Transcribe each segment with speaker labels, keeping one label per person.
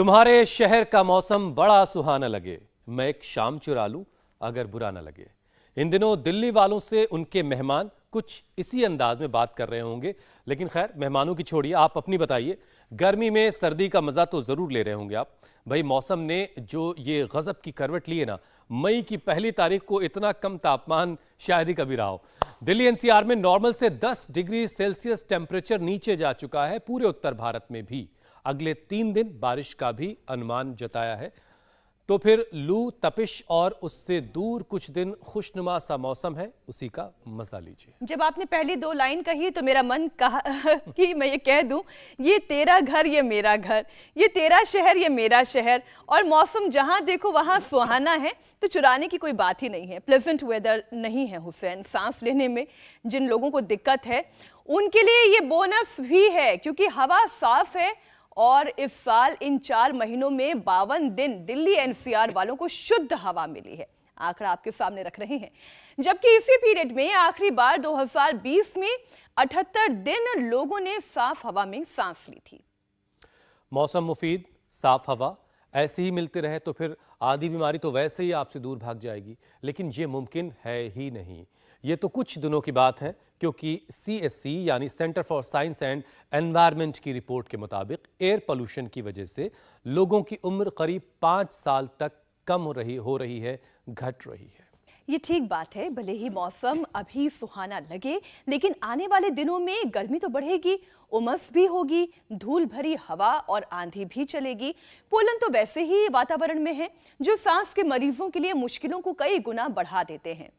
Speaker 1: तुम्हारे शहर का मौसम बड़ा सुहाना लगे, मैं एक शाम चुरा लूं अगर बुरा ना लगे। इन दिनों दिल्ली वालों से उनके मेहमान कुछ इसी अंदाज में बात कर रहे होंगे, लेकिन खैर मेहमानों की छोड़िए, आप अपनी बताइए। गर्मी में सर्दी का मजा तो जरूर ले रहे होंगे आप। भाई मौसम ने जो ये गजब की करवट ली है ना, मई की पहली तारीख को इतना कम तापमान शायद ही कभी रहा हो। दिल्ली एनसीआर में नॉर्मल से 10 डिग्री सेल्सियस टेम्परेचर नीचे जा चुका है। पूरे उत्तर भारत में भी अगले 3 दिन बारिश का भी अनुमान जताया है। तो फिर लू तपिश और उससे दूर कुछ दिन खुशनुमा सा मौसम है, उसी का मजा लीजिए।
Speaker 2: जब आपने पहली 2 लाइन कही तो मेरा मन कहा कि मैं ये कह दूं, ये तेरा घर ये मेरा घर, ये तेरा शहर ये मेरा शहर, और मौसम जहां देखो वहां सुहाना है, तो चुराने की कोई बात ही नहीं है। प्लेजेंट वेदर नहीं है हुसैन। सांस लेने में जिन लोगों को दिक्कत है उनके लिए ये बोनस भी है, क्योंकि हवा साफ है और इस साल इन 4 महीनों में 52 दिन दिल्ली एनसीआर वालों को शुद्ध हवा मिली है। आंकड़ा आपके सामने रख रहे हैं, जबकि इसी पीरियड में आखिरी बार 2020 में 78 दिन लोगों ने साफ हवा में सांस ली थी।
Speaker 1: मौसम मुफीद, साफ हवा ऐसे ही मिलते रहे तो फिर आधी बीमारी तो वैसे ही आपसे दूर भाग जाएगी, लेकिन ये मुमकिन है ही नहीं। ये तो कुछ दिनों की बात है, क्योंकि CSC यानी centre for science and environment की रिपोर्ट के मुताबिक एयर पोल्यूशन की वजह से लोगों की उम्र करीब 5 साल तक कम हो रही है, घट रही है।
Speaker 2: ये ठीक बात है, भले ही मौसम अभी सुहाना लगे, लेकिन आने वाले दिनों में गर्मी तो बढ़ेगी, उमस भी होगी, धूल भरी हवा और आंधी भी चलेगी। पोलन तो वैसे ही वातावरण में है, जो सांस के मरीजों के लिए मुश्किलों को कई गुना बढ़ा देते हैं।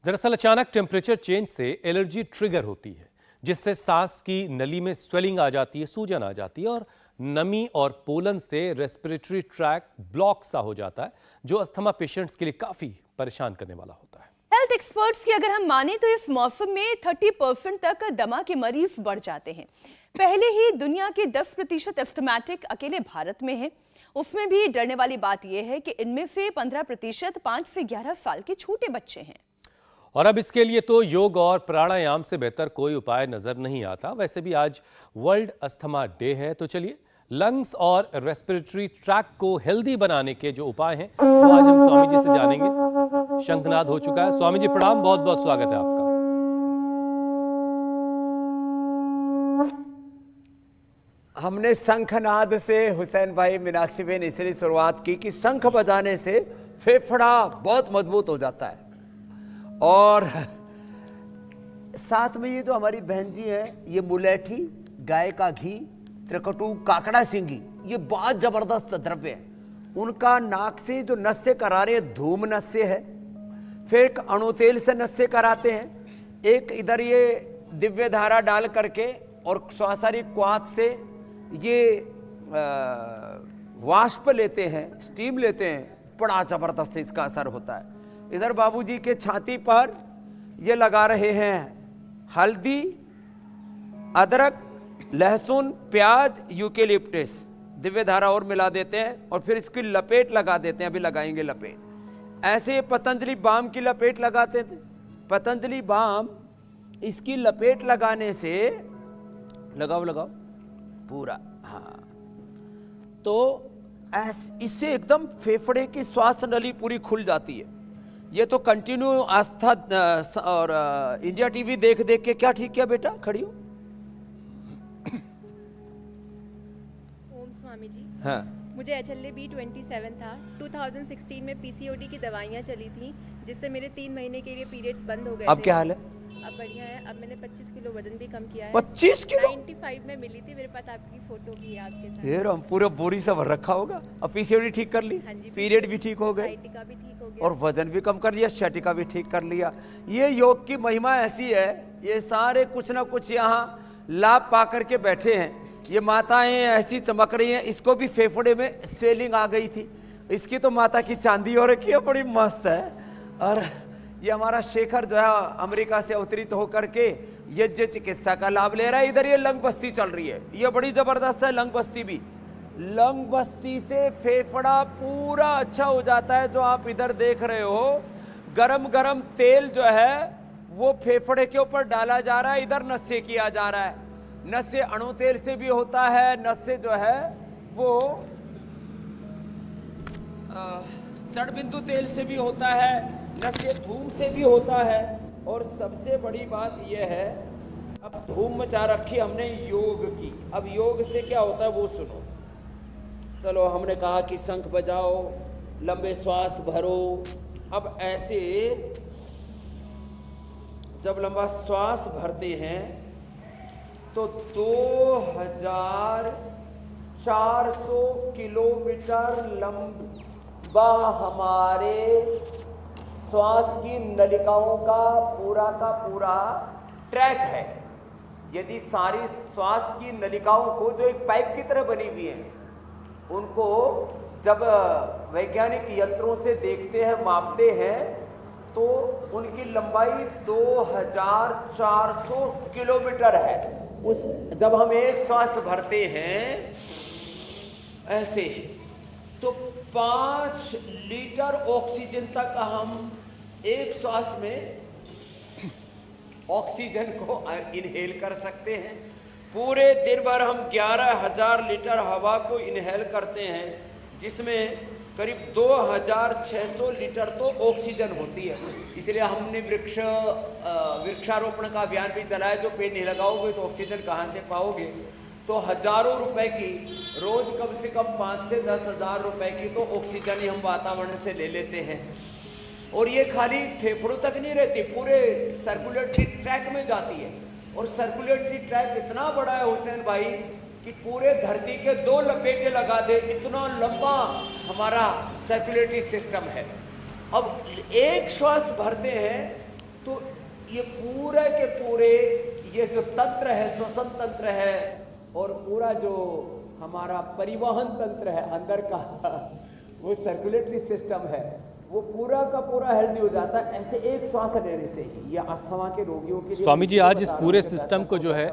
Speaker 1: दरअसल अचानक टेम्परेचर चेंज से एलर्जी ट्रिगर होती है, जिससे सांस की नली में स्वेलिंग आ जाती है, सूजन आ जाती है, और नमी और पोलन से रेस्पिरेटरी ट्रैक ब्लॉक सा हो जाता है, जो अस्थमा पेशेंट्स के लिए काफी परेशान करने वाला होता है।
Speaker 2: हेल्थ एक्सपर्ट्स की अगर हम माने तो इस मौसम में 30% तक दमा के मरीज बढ़ जाते हैं। पहले ही दुनिया के 10% एस्टमैटिक अकेले भारत में है। उसमें भी डरने वाली बात यह है कि इनमें से 15% 5 से 11 साल के छोटे बच्चे हैं।
Speaker 1: और अब इसके लिए तो योग और प्राणायाम से बेहतर कोई उपाय नजर नहीं आता। वैसे भी आज वर्ल्ड अस्थमा डे है, तो चलिए लंग्स और रेस्पिरेटरी ट्रैक को हेल्दी बनाने के जो उपाय हैं वो आज हम स्वामी जी से जानेंगे। शंखनाद हो चुका है। स्वामी जी प्रणाम, बहुत बहुत स्वागत है आपका।
Speaker 3: हमने शंखनाद से हुसैन भाई, मीनाक्षी बहन इसलिए शुरुआत की कि शंख बजाने से फेफड़ा बहुत मजबूत हो जाता है। और साथ में ये जो हमारी बहन जी है, ये मुलेठी, गाय का घी, त्रिकटू, काकड़ा सिंगी, ये बहुत जबरदस्त द्रव्य है। उनका नाक से जो नस्से करा रहे हैं, धूम नस्से है, फिर अणु तेल से नस्से कराते हैं, एक इधर ये दिव्य धारा डाल करके और स्वासारी क्वाथ से ये वाष्प लेते हैं, स्टीम लेते हैं, बड़ा जबरदस्त इसका असर होता है। इधर बाबूजी के छाती पर ये लगा रहे हैं हल्दी, अदरक, लहसुन, प्याज, यूकेलिप्टस, दिव्य धारा और मिला देते हैं और फिर इसकी लपेट लगा देते हैं। अभी लगाएंगे लपेट। ऐसे पतंजलि बाम की लपेट लगाते थे। पतंजलि बाम, इसकी लपेट लगाने से लगाओ पूरा, हाँ, तो इससे एकदम फेफड़े की श्वास नली पूरी खुल जाती है। ये तो कंटिन्यू आस्था और इंडिया टीवी देख देख के क्या ठीक किया बेटा, खड़ी हो।
Speaker 4: ओम स्वामी जी।
Speaker 3: हाँ,
Speaker 4: मुझे HLA B27 था। 2016 में PCOD की दवाइयाँ चली थी, जिससे मेरे 3 महीने के लिए पीरियड्स बंद हो गए
Speaker 3: अब
Speaker 4: थे।
Speaker 3: क्या हाल है?
Speaker 4: अब बढ़िया है। अब मैंने 25 किलो वजन भी कम किया है।
Speaker 3: 25 किलो?
Speaker 4: 95 में मिली थी। मेरे पास आपकी फोटो भी है आपके साथ।
Speaker 3: ये हम पूरा बोरी सब रखा होगा। अब PCOD ठीक कर ली,
Speaker 4: हाँ जी,
Speaker 3: पीरियड भी ठीक हो गए,
Speaker 4: साइटिका भी ठीक हो गया
Speaker 3: और वजन भी कम कर लिया, शटिका भी ठीक कर लिया। ये योग की महिमा ऐसी है, ये सारे कुछ ना कुछ यहाँ लाभ पा करके बैठे हैं। ये माताएं ऐसी चमक रही हैं। इसको भी फेफड़े में स्वेलिंग आ गई थी, इसकी तो माता की चांदी हो रखी है, बड़ी मस्त है। और ये हमारा शेखर जो है अमेरिका से अवतरित होकर के यज्ञ चिकित्सा का लाभ ले रहा है। इधर ये लंग बस्ती चल रही है, ये बड़ी जबरदस्त है लंग बस्ती भी। लंग बस्ती से फेफड़ा पूरा अच्छा हो जाता है। जो आप इधर देख रहे हो, गरम गरम तेल जो है वो फेफड़े के ऊपर डाला जा रहा है, इधर नस्से किया जा रहा है। नस्से अणु तेल से भी होता है, नस्से जो है वो सड़बिंदु तेल से भी होता है, नशे धूम से भी होता है, और सबसे बड़ी बात यह है, अब धूम मचा रखी हमने योग की। अब योग से क्या होता है वो सुनो। चलो हमने कहा कि शंख बजाओ, लंबे श्वास भरो। अब ऐसे जब लंबा श्वास भरते हैं तो 2400 किलोमीटर लंबा हमारे श्वास की नलिकाओं का पूरा ट्रैक है। यदि सारी श्वास की नलिकाओं को, जो एक पाइप की तरह बनी हुई है, उनको जब वैज्ञानिक यंत्रों से देखते हैं, मापते हैं, तो उनकी लंबाई 2400 किलोमीटर है। उस जब हम एक श्वास भरते हैं ऐसे, तो 5 लीटर ऑक्सीजन तक हम एक श्वास में ऑक्सीजन को इनहेल कर सकते हैं। पूरे दिन भर हम 11,000 लीटर हवा को इनहेल करते हैं, जिसमें करीब 2,600 लीटर तो ऑक्सीजन होती है। इसलिए हमने वृक्षारोपण का अभियान भी चलाया। जो पेड़ नहीं लगाओगे तो ऑक्सीजन कहाँ से पाओगे। तो हजारों रुपए की, रोज कम से कम 5 से 10 हजार रुपए की तो ऑक्सीजन ही हम वातावरण से ले लेते हैं। और ये खाली फेफड़ों तक नहीं रहती, पूरे सर्कुलेटरी ट्रैक में जाती है। और सर्कुलेटरी ट्रैक इतना बड़ा है हुसैन भाई कि पूरे धरती के 2 लपेटे लगा दे, इतना लंबा हमारा सर्कुलेटरी सिस्टम है। अब एक श्वास भरते हैं तो ये पूरे के पूरे ये जो तंत्र है, श्वसन तंत्र है, और पूरा जो हमारा परिवहन तंत्र है अंदर का, वो सर्कुलेटरी सिस्टम है, वो पूरा का पूरा हेल्दी हो जाता है ऐसे एक श्वास लेने से ही। या अस्थमा के रोगियों के लिए
Speaker 1: स्वामी जी आज इस पूरे सिस्टम को जो है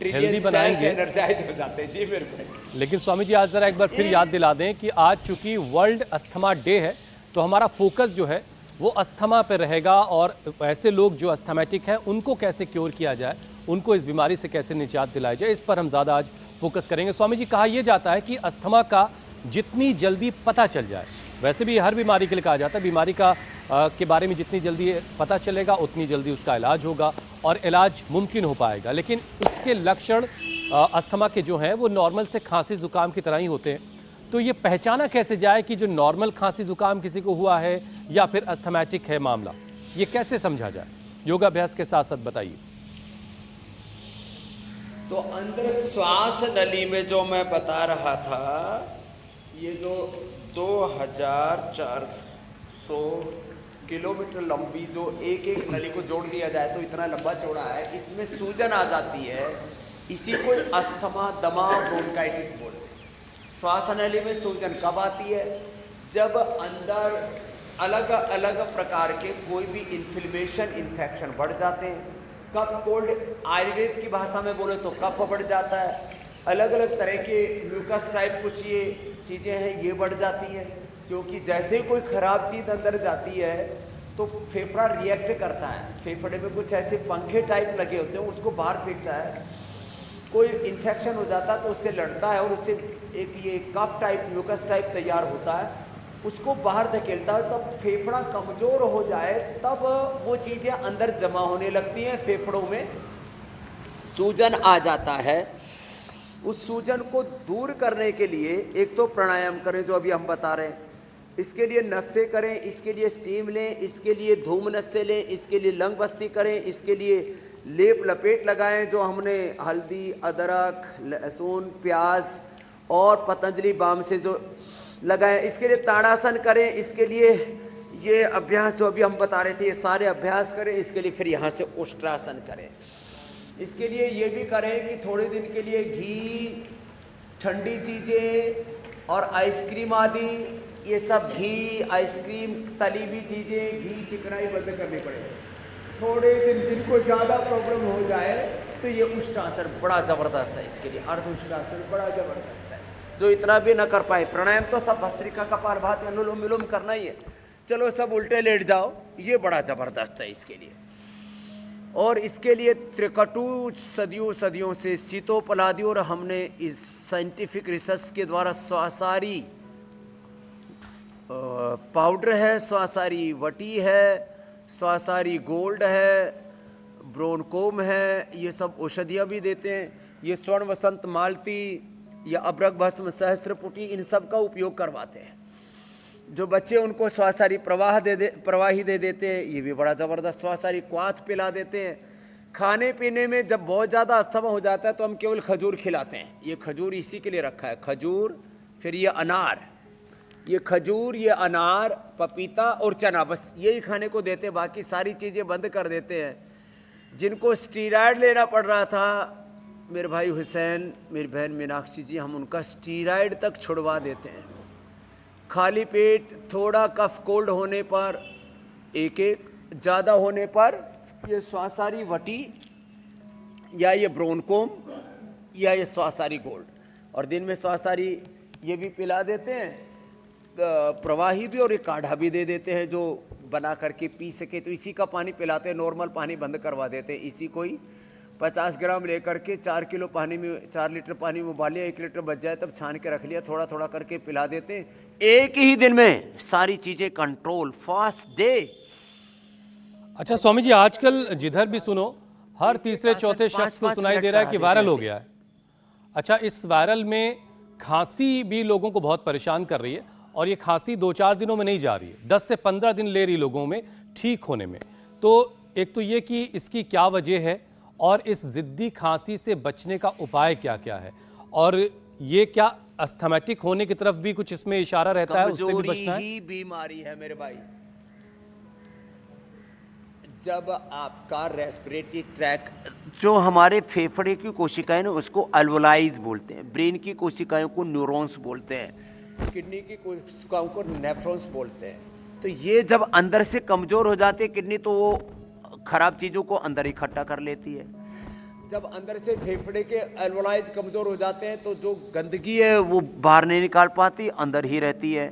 Speaker 1: हेल्दी बनाएंगे,
Speaker 3: एनर्जाइज हो जाते हैं। जी बिल्कुल।
Speaker 1: लेकिन स्वामी जी आज जरा एक बार फिर याद दिला दें कि आज चूंकि वर्ल्ड अस्थमा डे है, तो हमारा फोकस जो है वो अस्थमा पे रहेगा, और ऐसे लोग जो अस्थमेटिक हैं उनको कैसे क्योर किया जाए, उनको इस बीमारी से कैसे निजात दिलाई जाए, इस पर हम ज़्यादा आज फोकस करेंगे। स्वामी जी, कहा यह जाता है कि अस्थमा का जितनी जल्दी पता चल जाए, वैसे भी हर बीमारी के लिए कहा जाता है, बीमारी का के बारे में जितनी जल्दी पता चलेगा उतनी जल्दी उसका इलाज होगा और इलाज मुमकिन हो पाएगा। लेकिन इसके लक्षण अस्थमा के जो हैं वो नॉर्मल से खांसी ज़ुकाम की तरह ही होते हैं। तो ये पहचाना कैसे जाए कि जो नॉर्मल खांसी ज़ुकाम किसी को हुआ है या फिर अस्थमैटिक है मामला, ये कैसे समझा जाए? योगाभ्यास के साथ साथ बताइए।
Speaker 3: तो अंदर श्वास नली में जो मैं बता रहा था, ये जो 2400 किलोमीटर लंबी जो एक नली को जोड़ दिया जाए तो इतना लंबा चौड़ा है, इसमें सूजन आ जाती है। इसी को अस्थमा, दमा, ब्रोंकाइटिस बोलते हैं। श्वास नली में सूजन कब आती है? जब अंदर अलग अलग प्रकार के कोई भी इन्फ्लेमेशन, इन्फेक्शन बढ़ जाते हैं। कफ कोल्ड, आयुर्वेद की भाषा में बोले तो कफ बढ़ जाता है। अलग अलग तरह के म्यूकस टाइप कुछ ये चीज़ें हैं, ये बढ़ जाती है, क्योंकि जैसे ही कोई ख़राब चीज़ अंदर जाती है तो फेफड़ा रिएक्ट करता है। फेफड़े में कुछ ऐसे पंखे टाइप लगे होते हैं, उसको बाहर फेंकता है। कोई इन्फेक्शन हो जाता है तो उससे लड़ता है और उससे एक ये कफ टाइप, म्यूकस टाइप तैयार होता है, उसको बाहर धकेलता है। तब फेफड़ा कमज़ोर हो जाए तब वो चीज़ें अंदर जमा होने लगती हैं, फेफड़ों में सूजन आ जाता है। उस सूजन को दूर करने के लिए एक तो प्राणायाम करें जो अभी हम बता रहे हैं, इसके लिए नस्से करें, इसके लिए स्टीम लें, इसके लिए धूम नस्से लें, इसके लिए लंग बस्ती करें, इसके लिए लेप लपेट लगाएं जो हमने हल्दी, अदरक, लहसुन, प्याज और पतंजलि बाम से जो लगाएं। इसके लिए ताड़ासन करें, इसके लिए ये अभ्यास जो अभी हम बता रहे थे ये सारे अभ्यास करें। इसके लिए फिर यहाँ से उष्ट्रासन करें। इसके लिए ये भी करें कि थोड़े दिन के लिए घी, ठंडी चीज़ें और आइसक्रीम आदि, ये सब घी, आइसक्रीम, तली हुई चीज़ें, घी, चिकनाई बंद करनी पड़ेगी। थोड़े दिन जिनको ज़्यादा प्रॉब्लम हो जाए तो ये उष्ट्रासन बड़ा ज़बरदस्त है। इसके लिए अर्ध उष्ट्रासन बड़ा ज़बरदस्त है। जो इतना भी ना कर पाए, प्राणायाम तो सब भस्त्रिका, कपालभाति, अनुलोम विलोम करना ही है। चलो सब उल्टे लेट जाओ, ये बड़ा ज़बरदस्त है इसके लिए। और इसके लिए त्रिकटु सदियों सदियों से सीतोपलादी, और हमने इस साइंटिफिक रिसर्च के द्वारा स्वासारी पाउडर है, स्वासारी वटी है, स्वासारी गोल्ड है, ब्रोनकोम है, ये सब औषधियाँ भी देते हैं। ये स्वर्ण वसंत मालती या अब्रक भस्म सहस्रपुटी, इन सब का उपयोग करवाते हैं। जो बच्चे उनको स्वासारी प्रवाही दे देते हैं, ये भी बड़ा ज़बरदस्त स्वासारी क्वाथ पिला देते हैं। खाने पीने में जब बहुत ज़्यादा अस्थमा हो जाता है तो हम केवल खजूर खिलाते हैं। ये खजूर इसी के लिए रखा है, खजूर, फिर ये अनार, ये खजूर, ये अनार, पपीता और चना, बस यही खाने को देते हैं, बाकी सारी चीज़ें बंद कर देते हैं। जिनको स्टीरॉयड लेना पड़ रहा था, मेरे भाई हुसैन, मेरी बहन मीनाक्षी जी, हम उनका स्टीरॉयड तक छुड़वा देते हैं। खाली पेट, थोड़ा कफ कोल्ड होने पर, एक ज़्यादा होने पर ये स्वासारी वटी या ये ब्रोनकोम या ये स्वासारी गोल्ड, और दिन में स्वासारी ये भी पिला देते हैं, प्रवाही भी, और एक काढ़ा भी दे देते हैं जो बना करके पी सके। तो इसी का पानी पिलाते हैं, नॉर्मल पानी बंद करवा देते हैं। इसी को ही 50 ग्राम लेकर के 4 किलो पानी में, 4 लीटर पानी में उबाल लिया, 1 लीटर बच जाए तब छान के रख लिया, थोड़ा थोड़ा करके पिला देते हैं। एक ही दिन में सारी चीज़ें कंट्रोल, फास्ट डे।
Speaker 1: अच्छा स्वामी जी, आजकल जिधर भी सुनो हर तीसरे चौथे शख्स को सुनाई दे रहा है कि वायरल हो गया है। अच्छा, इस वायरल में खांसी भी लोगों को बहुत परेशान कर रही है, और ये खांसी 2-4 दिनों में नहीं जा रही है, 10 से 15 दिन ले रही लोगों में ठीक होने में। तो एक तो ये कि इसकी क्या वजह है, और इस जिद्दी खांसी से बचने का उपाय क्या क्या है, और ये क्या अस्थमैटिक होने की तरफ भी कुछ इसमें इशारा रहता है, उससे भी बचना है?
Speaker 3: ही बीमारी है मेरे भाई। जब आपका रेस्पिरेटरी ट्रैक, जो हमारे फेफड़े की कोशिकाएं ना, उसको अल्वोलाइज बोलते हैं, ब्रेन की कोशिकाओं को न्यूरॉन्स बोलते हैं, किडनी की कोशिकाओं को नेफ्रॉन्स बोलते हैं। तो ये जब अंदर से कमज़ोर हो जाती है किडनी, तो वो खराब चीज़ों को अंदर इकट्ठा कर लेती है। जब अंदर से फेफड़े के अल्वोलाइज कमज़ोर हो जाते हैं तो जो गंदगी है वो बाहर नहीं निकाल पाती, अंदर ही रहती है।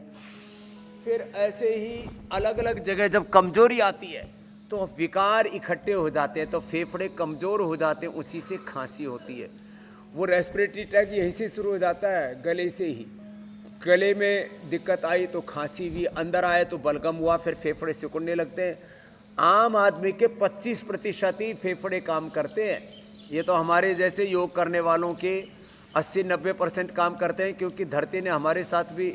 Speaker 3: फिर ऐसे ही अलग अलग जगह जब कमज़ोरी आती है तो विकार इकट्ठे हो जाते हैं, तो फेफड़े कमज़ोर हो जाते हैं, उसी से खांसी होती है। वो रेस्पिरेटरी ट्रैक यहीं से शुरू हो जाता है, गले से ही। गले में दिक्कत आई तो खांसी भी, अंदर आए तो बलगम हुआ, फिर फेफड़े सिकुड़ने लगते हैं। आम आदमी के 25% ही फेफड़े काम करते हैं। ये तो हमारे जैसे योग करने वालों के 80-90% काम करते हैं, क्योंकि धरती ने हमारे साथ भी,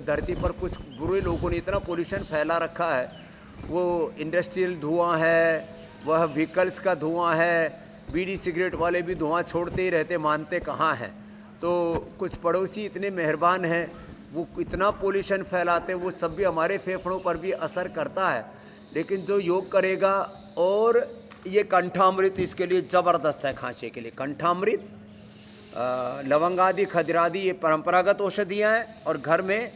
Speaker 3: धरती पर कुछ बुरे लोगों ने इतना पोल्यूशन फैला रखा है। वो इंडस्ट्रियल धुआं है, वह व्हीकल्स का धुआं है, बीड़ी सिगरेट वाले भी धुआं छोड़ते ही रहते, मानते कहाँ हैं। तो कुछ पड़ोसी इतने मेहरबान हैं, वो इतना पोल्यूशन फैलाते हैं, वो सब भी हमारे फेफड़ों पर भी असर करता है। लेकिन जो योग करेगा, और ये कंठामृत इसके लिए ज़बरदस्त है खांसी के लिए। कंठामृत, लवंगादि, खजरादि, ये परंपरागत औषधियाँ हैं। और घर में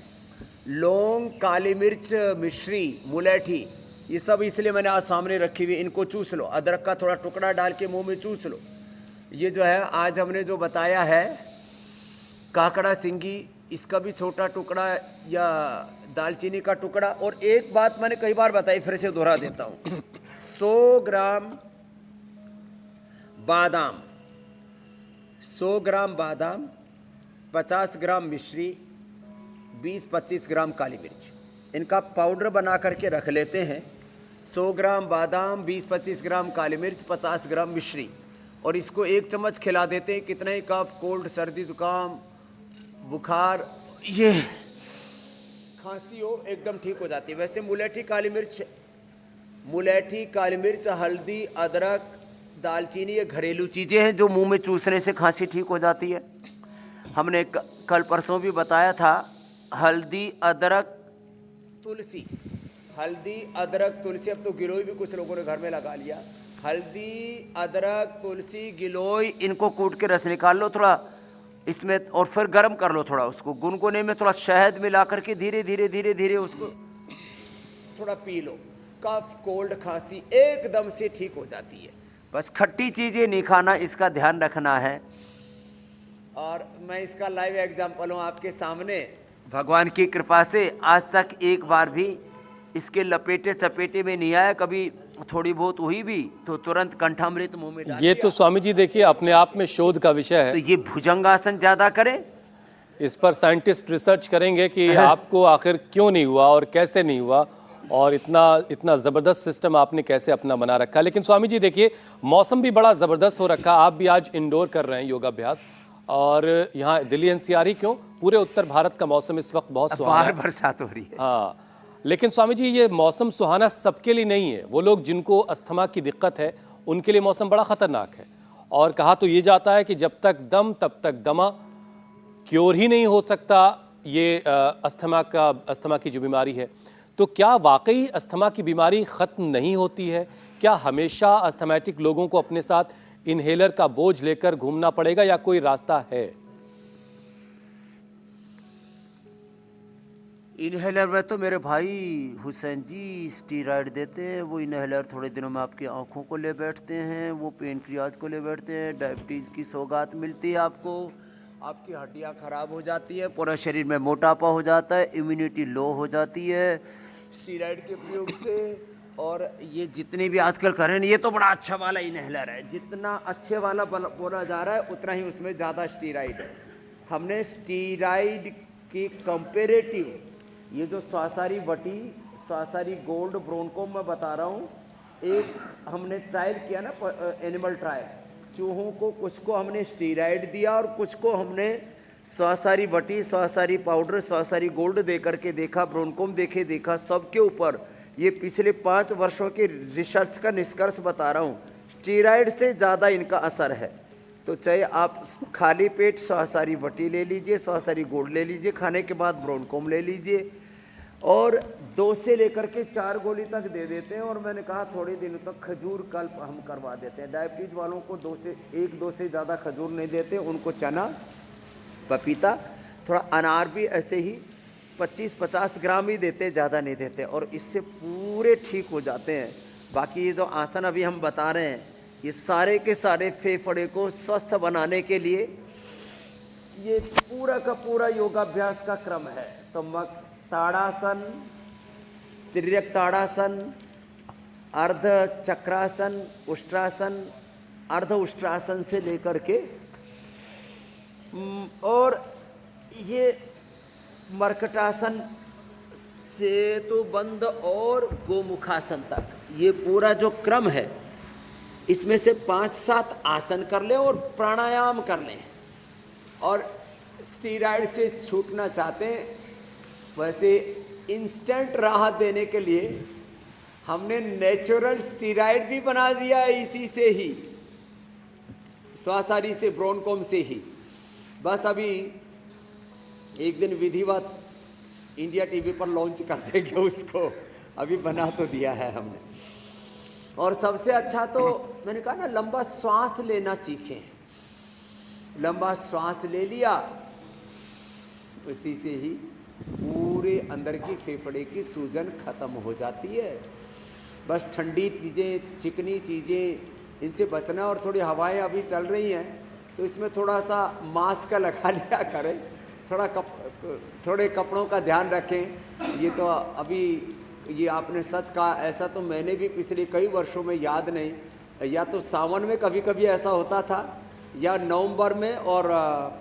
Speaker 3: लौंग, काली मिर्च, मिश्री, मुलेठी, ये सब इसलिए मैंने आज सामने रखी हुई। इनको चूस लो, अदरक का थोड़ा टुकड़ा डाल के मुंह में चूस लो। ये जो है आज हमने जो बताया है, काकड़ा सिंगी, इसका भी छोटा टुकड़ा, या दालचीनी का टुकड़ा। और एक बात मैंने कई बार बताई, फिर से दोहरा देता हूँ। 100 ग्राम बादाम, 100 ग्राम बादाम, 50 ग्राम मिश्री, 20-25 ग्राम काली मिर्च, इनका पाउडर बना करके रख लेते हैं। 100 ग्राम बादाम, 20-25 ग्राम काली मिर्च, 50 ग्राम मिश्री, और इसको 1 चम्मच खिला देते हैं। कितना ही कफ, कोल्ड, सर्दी, जुकाम, बुखार, ये खांसी हो, एकदम ठीक हो जाती है। वैसे मुलेठी, काली मिर्च, हल्दी, अदरक, दालचीनी, ये घरेलू चीज़ें हैं जो मुंह में चूसने से खांसी ठीक हो जाती है। हमने कल परसों भी बताया था, हल्दी, अदरक, तुलसी, हल्दी, अदरक, तुलसी, अब तो गिलोय भी कुछ लोगों ने घर में लगा लिया। हल्दी, अदरक, तुलसी, गिलोय, इनको कूट के रस निकाल लो थोड़ा इसमें, और फिर गर्म कर लो थोड़ा उसको। गुनगुने में थोड़ा शहद मिला करके धीरे धीरे धीरे धीरे उसको थोड़ा पी लो। कफ, कोल्ड, खांसी एकदम से ठीक हो जाती है। बस खट्टी चीज़ें नहीं खाना, इसका ध्यान रखना है। और मैं इसका लाइव एग्जाम्पल हूँ आपके सामने। भगवान की कृपा से आज तक एक बार भी इसके लपेटे चपेटे में नहीं आया, कभी थोड़ी बहुत हुई भी तो तुरंत कंठामृत मुंह में डाल
Speaker 1: ये तो स्वामी जी देखिए अपने आप में शोध का विषय
Speaker 3: तो
Speaker 1: है।
Speaker 3: ये भुजंगासन ज्यादा करें।
Speaker 1: इस पर साइंटिस्ट रिसर्च करेंगे कि आपको आखिर क्यों नहीं हुआ और कैसे नहीं हुआ, और इतना ज़बरदस्त सिस्टम आपने कैसे अपना बना रखा। लेकिन स्वामी जी देखिए मौसम भी बड़ा ज़बरदस्त हो रखा। आप भी आज इंडोर कर रहे हैं योगाभ्यास, और यहाँ दिल्ली एनसीआर ही क्यों, पूरे उत्तर भारत का मौसम इस वक्त बहुत सुहाना
Speaker 3: बाहर
Speaker 1: है।
Speaker 3: बरसात हो रही है।
Speaker 1: हाँ, लेकिन स्वामी जी ये मौसम सुहाना सबके लिए नहीं है। वो लोग जिनको अस्थमा की दिक्कत है उनके लिए मौसम बड़ा ख़तरनाक है। और कहा तो ये जाता है कि जब तक दम तब तक दमा, क्योर ही नहीं हो सकता ये अस्थमा की जो बीमारी है। तो क्या वाकई अस्थमा की बीमारी ख़त्म नहीं होती है? क्या हमेशा अस्थमैटिक लोगों को अपने साथ इन्हेलर का बोझ लेकर घूमना पड़ेगा या कोई रास्ता है?
Speaker 3: इनहेलर में तो मेरे भाई हुसैन जी स्टीरॉयड देते हैं। वो इनहेलर थोड़े दिनों में आपकी आंखों को ले बैठते हैं, वो पेनक्रियाज को ले बैठते हैं, डायबिटीज़ की सौगात मिलती है आपको, आपकी हड्डियां खराब हो जाती है, पूरा शरीर में मोटापा हो जाता है, इम्यूनिटी लो हो जाती है स्टीरॉयड के प्रयोग से। और ये जितने भी आजकल कर रहे हैं, ये तो बड़ा अच्छा वाला इनहेलर है, जितना अच्छे वाला बोला जा रहा है उतना ही उसमें ज़्यादा स्टीरॉयड है। हमने स्टीरॉयड की कंपेरेटिव ये जो स्वासारी वटी, स्वासारी गोल्ड, ब्रोनकोम मैं बता रहा हूँ, एक हमने ट्रायल किया ना, एनिमल ट्रायल, चूहों को कुछ को हमने स्टीरॉयड दिया और कुछ को हमने स्वासारी वटी, स्वासारी पाउडर, स्वासारी गोल्ड दे करके देखा, ब्रोनकोम देखा, सबके ऊपर ये पिछले 5 वर्षों के रिसर्च का निष्कर्ष बता रहा हूँ, स्टीरॉयड से ज़्यादा इनका असर है। तो चाहे आप खाली पेट स्वासारी वटी ले लीजिए, स्वासारी गोल्ड ले लीजिए, खाने के बाद ब्रोनकोम ले लीजिए, और 2 से लेकर के 4 गोली तक दे देते हैं। और मैंने कहा थोड़े दिनों तक खजूर कल्प हम करवा देते हैं। डायबिटीज वालों को 1-2 से ज़्यादा खजूर नहीं देते, उनको चना, पपीता, थोड़ा अनार भी ऐसे ही 25-50 ग्राम ही देते, ज़्यादा नहीं देते, और इससे पूरे ठीक हो जाते हैं। बाकी ये जो आसन अभी हम बता रहे हैं, ये सारे के सारे फेफड़े को स्वस्थ बनाने के लिए ये पूरा का पूरा योगाभ्यास का क्रम है। तो ताड़ासन, तिर्यक ताड़ासन, अर्ध चक्रासन, उष्ट्रासन, अर्ध उष्ट्रासन से लेकर के और ये मर्कटासन से तो बंद और गोमुखासन तक, ये पूरा जो क्रम है, इसमें से 5-7 आसन कर लें और प्राणायाम कर लें। और स्टीरॉयड से छूटना चाहते हैं, वैसे इंस्टेंट राहत देने के लिए हमने नेचुरल स्टीरॉयड भी बना दिया है, इसी से ही, स्वासारी से, ब्रोनकोम से ही। बस अभी एक दिन विधिवत इंडिया टीवी पर लॉन्च कर देंगे उसको, अभी बना तो दिया है हमने। और सबसे अच्छा तो मैंने कहा ना, लंबा श्वास लेना सीखें। लंबा श्वास ले लिया, उसी से ही पूरे अंदर की फेफड़े की सूजन खत्म हो जाती है। बस ठंडी चीज़ें, चिकनी चीज़ें, इनसे बचना। और थोड़ी हवाएं अभी चल रही हैं, तो इसमें थोड़ा सा मास्क लगा लिया करें, थोड़े कपड़ों का ध्यान रखें। ये तो अभी ये आपने सच कहा, ऐसा तो मैंने भी पिछले कई वर्षों में याद नहीं, या तो सावन में कभी कभी ऐसा होता था, या नवंबर में और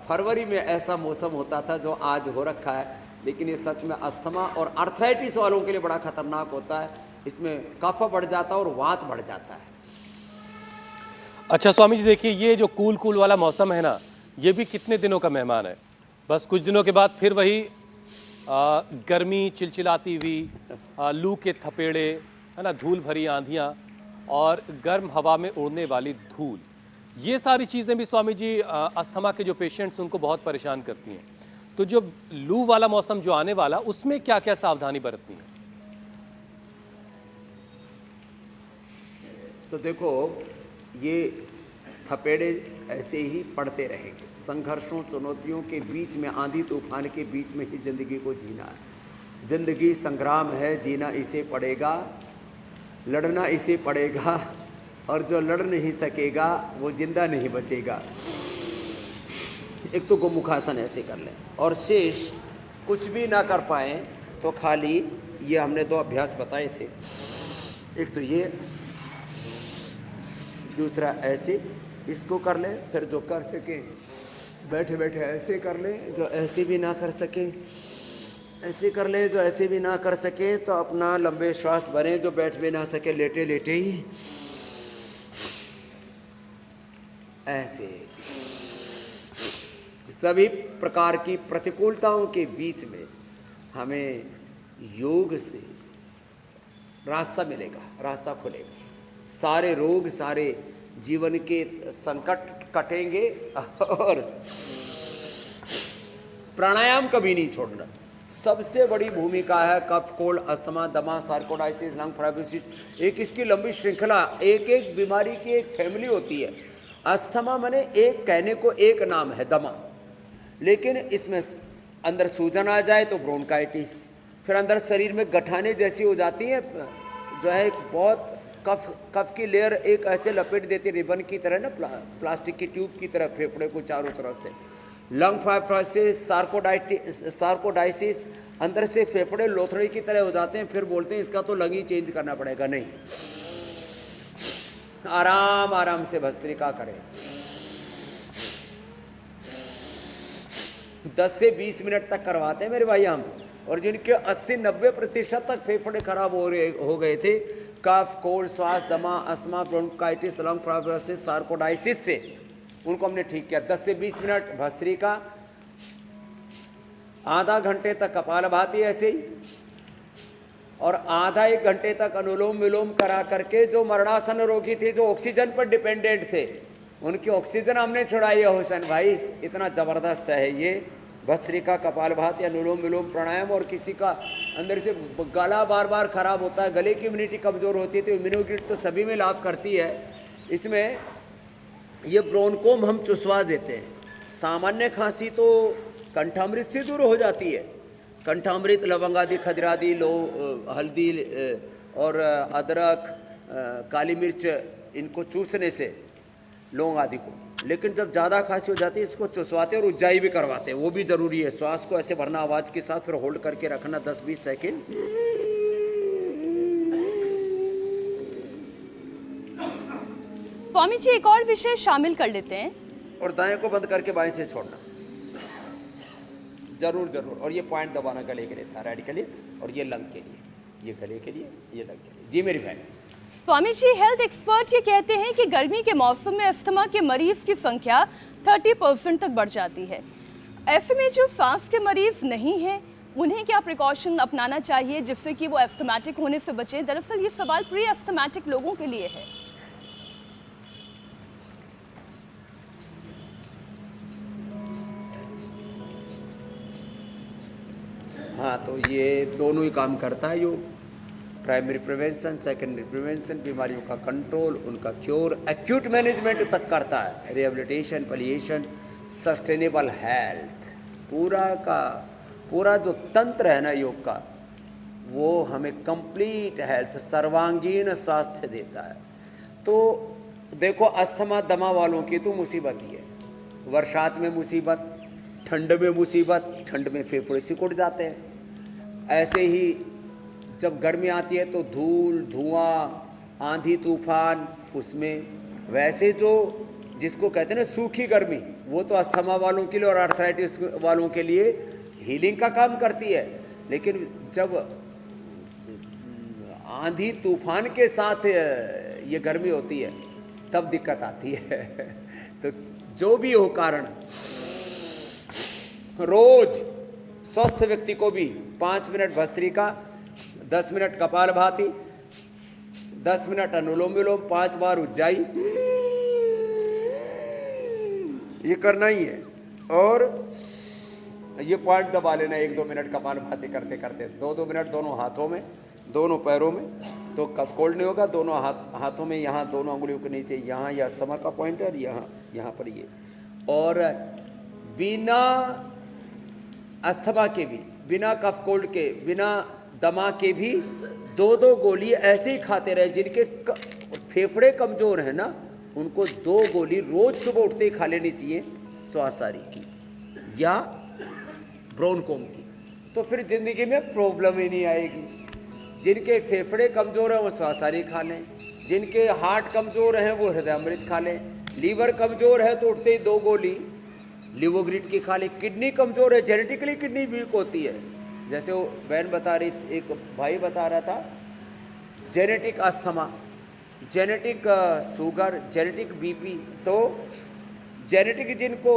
Speaker 3: फरवरी में ऐसा मौसम होता था जो आज हो रखा है। लेकिन ये सच में अस्थमा और आर्थराइटिस वालों के लिए बड़ा खतरनाक होता है। इसमें कफ बढ़ जाता है और वात बढ़ जाता है।
Speaker 1: अच्छा स्वामी जी देखिए, ये जो कूल वाला मौसम है ना, ये भी कितने दिनों का मेहमान है। बस कुछ दिनों के बाद फिर वही गर्मी चिलचिलाती हुई, लू के थपेड़े, है ना, धूल भरी आंधियाँ और गर्म हवा में उड़ने वाली धूल, ये सारी चीज़ें भी स्वामी जी अस्थमा के जो पेशेंट्स उनको बहुत परेशान करती हैं। तो जो लू वाला मौसम जो आने वाला, उसमें क्या क्या सावधानी बरतनी है?
Speaker 3: तो देखो, ये थपेड़े ऐसे ही पड़ते रहेंगे। संघर्षों, चुनौतियों के बीच में, आंधी तूफान के बीच में ही ज़िंदगी को जीना है। ज़िंदगी संग्राम है, जीना इसे पड़ेगा, लड़ना इसे पड़ेगा, और जो लड़ नहीं सकेगा वो जिंदा नहीं बचेगा। एक तो गोमुखासन ऐसे कर लें, और शेष कुछ भी ना कर पाएँ तो खाली ये हमने 2 अभ्यास बताए थे, एक तो ये, दूसरा ऐसे, इसको कर ले, फिर जो कर सके बैठे बैठे ऐसे कर ले, जो ऐसे भी ना कर सके ऐसे कर ले, जो ऐसे भी ना कर सके तो अपना लंबे श्वास भरें, जो बैठ भी ना सके लेटे लेटे ही ऐसे। सभी प्रकार की प्रतिकूलताओं के बीच में हमें योग से रास्ता मिलेगा, रास्ता खुलेगा, सारे रोग, सारे जीवन के संकट कटेंगे। और प्राणायाम कभी नहीं छोड़ना, सबसे बड़ी भूमिका है कफ, कोल्ड, अस्थमा, दमा, सार्कोडाइसिस, लंग फाइब्रोसिस, एक इसकी लंबी श्रृंखला, एक एक बीमारी की एक फैमिली होती है। अस्थमा माने एक कहने को एक नाम है दमा, लेकिन इसमें अंदर सूजन आ जाए तो ब्रोंकाइटिस, फिर अंदर शरीर में गठाने जैसी हो जाती है, जो है बहुत कफ की लेयर एक ऐसे लपेट देती है रिबन की तरह ना, प्लास्टिक की ट्यूब की तरह फेफड़े को चारों तरफ से। लंग फाइब्रोसिस, सार्कोडाइसिस, अंदर से फेफड़े लोथड़े की तरह हो जाते हैं, फिर बोलते हैं इसका तो लंग ही चेंज करना पड़ेगा। नहीं, आराम आराम से भस्त्रिका करें, 10 से 20 मिनट तक करवाते हैं मेरे भाई हम, और जिनके 80-90% तक फेफड़े खराब हो गए थे कफ, कोल्ड, श्वास, दमा, अस्थमा, ब्रोंकाइटिस, लंग फाइब्रोसिस, सार्कोडाइसिस से, उनको हमने ठीक किया। 10 से 20 मिनट भस्त्रिका, आधा घंटे तक कपालभाति ऐसे ही, और आधा 1 घंटे तक अनुलोम विलोम करा करके जो मरणासन रोगी थे, जो ऑक्सीजन पर डिपेंडेंट थे, उनकी ऑक्सीजन हमने छुड़ाई है हुसैन भाई। इतना ज़बरदस्त है ये भस्त्रिका, कपालभाति, अनुलोम विलोम, प्राणायाम। और किसी का अंदर से गला बार बार खराब होता है, गले की इम्यूनिटी कमज़ोर होती है, तो इम्यूनोग्रिड तो सभी में लाभ करती है। इसमें ये ब्रोंकोम हम चुसवा देते हैं। सामान्य खांसी तो कंठामृत से दूर हो जाती है, कंठामृत, लवंग आदि, खदरादि, हल्दी और अदरक, काली मिर्च, इनको चूसने से, लौंग आदि को। लेकिन जब ज़्यादा खांसी हो जाती है इसको चुसवाते और उज्जाई भी करवाते हैं, वो भी ज़रूरी है। श्वास को ऐसे भरना आवाज़ के साथ, फिर होल्ड करके रखना 10-20 सेकेंड।
Speaker 2: स्वामी जी, एक और विषय शामिल कर लेते हैं।
Speaker 3: और दाएं को बंद करके बाएं से छोड़ना, जरूर जरूर। और ये पॉइंट दबाना गले के लिए, थायराइड के लिए, और ये लंग के लिए, ये गले के लिए, ये लंग के लिए। जी मेरी बहन।
Speaker 2: स्वामी जी, हेल्थ एक्सपर्ट ये कहते हैं कि गर्मी के मौसम में अस्थमा के मरीज की संख्या 30% तक बढ़ जाती है। ऐसे में जो सांस के मरीज नहीं हैं, उन्हें क्या प्रिकॉशन अपनाना चाहिए जिससे कि वो एस्थमेटिक होने से बचें? दरअसल ये सवाल प्री एस्थमेटिक लोगों के लिए है।
Speaker 3: हाँ, तो ये दोनों ही काम करता है योग। प्राइमरी प्रिवेंशन, सेकेंडरी प्रिवेंशन, बीमारियों का कंट्रोल, उनका क्योर, एक्यूट मैनेजमेंट तक करता है, रिहेबिलिटेशन, पलिएशन, सस्टेनेबल हेल्थ, पूरा का पूरा जो तंत्र है ना योग का, वो हमें कंप्लीट हेल्थ, सर्वांगीण स्वास्थ्य देता है। तो देखो, अस्थमा दमा वालों की तो मुसीबत ही है, बरसात में मुसीबत, ठंड में मुसीबत, ठंड में फेफड़े सिकुड़ जाते हैं। ऐसे ही जब गर्मी आती है तो धूल, धुआं, आंधी तूफान, उसमें वैसे जो जिसको कहते हैं ना सूखी गर्मी, वो तो अस्थमा वालों के लिए और आर्थराइटिस वालों के लिए हीलिंग का काम करती है। लेकिन जब आंधी तूफान के साथ ये गर्मी होती है तब दिक्कत आती है। तो जो भी हो कारण, रोज स्वस्थ व्यक्ति को भी 5 minute bhastrika, 10 minute kapalbhati, 10 minute anulom vilom, 5 बार उज्जाई, ये करना ही है। और ये पॉइंट दबा लेना 1-2 मिनट कपालभाति करते करते, 2-2 मिनट दोनों हाथों में, दोनों पैरों में, तो कफ कोल्ड नहीं होगा। दोनों हाथों में, यहाँ दोनों अंगुलियों के नीचे, यहाँ या अस्थमा का पॉइंट है, यहाँ पर ये। और बिना अस्थमा के भी, बिना कफ कोल्ड के, बिना दमा के भी 2-2 गोली ऐसे ही खाते रहे। जिनके फेफड़े कमजोर हैं ना, उनको 2 गोली रोज सुबह उठते ही खा लेनी चाहिए, श्वासारी की या ब्रोंकोम की, तो फिर जिंदगी में प्रॉब्लम ही नहीं आएगी। जिनके फेफड़े कमजोर हैं वो स्वासारी खा लें, जिनके हार्ट कमजोर हैं वो हृदय अमृत खा लें, लीवर कमजोर है तो उठते ही 2 गोली लिवोग्रिड की खा लें, किडनी कमजोर है, जेनेटिकली किडनी वीक होती है, जैसे वो बहन बता रही, एक भाई बता रहा था, genetic asthma, genetic sugar, genetic BP, तो जेनेटिक जिनको